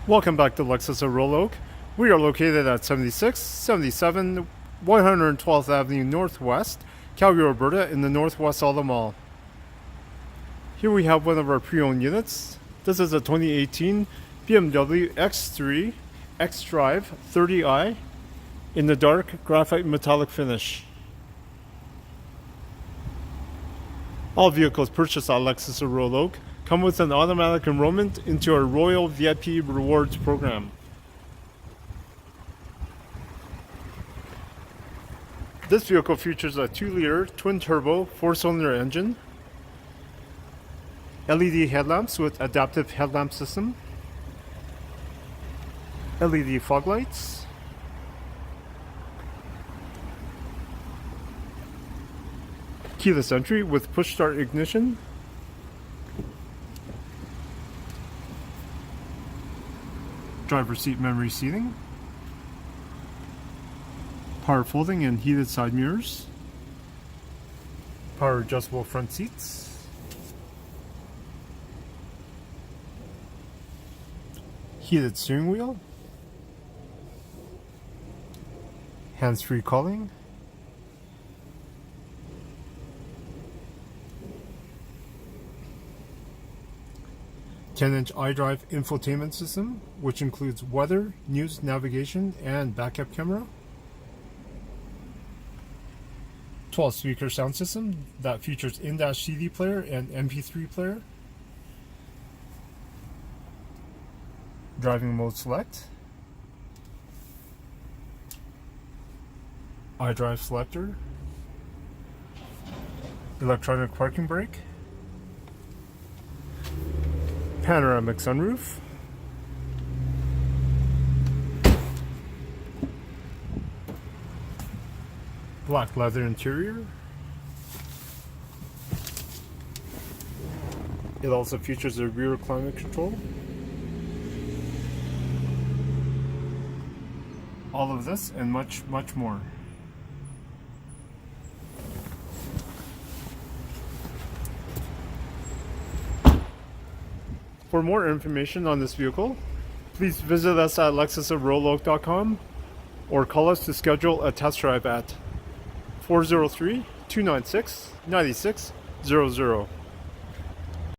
Welcome back to Lexus of Royal Oak. We are located at 7677 112th Avenue Northwest, Calgary, Alberta, in the Northwest Auto Mall. Here we have one of our pre-owned units. This is a 2018 BMW X3 xDrive 30i in the dark graphite metallic finish. All vehicles purchased at Lexus of Royal Oak come with an automatic enrollment into our Royal VIP Rewards program. This vehicle features a 2-liter twin-turbo 4-cylinder engine, LED headlamps with adaptive headlamp system, LED fog lights, keyless entry with push-start ignition, driver's seat memory seating, power folding and heated side mirrors, power adjustable front seats, heated steering wheel, hands-free calling, (10-inch iDrive infotainment system, which includes weather, news, navigation, and backup camera), 12-speaker sound system that features in-dash CD player and MP3 player, driving mode select, iDrive selector, electronic parking brake, panoramic sunroof, black leather interior. It also features a rear climate control. All of this and much more. For more information on this vehicle, please visit us at lexusofroyaloak.com or call us to schedule a test drive at 403-296-9600.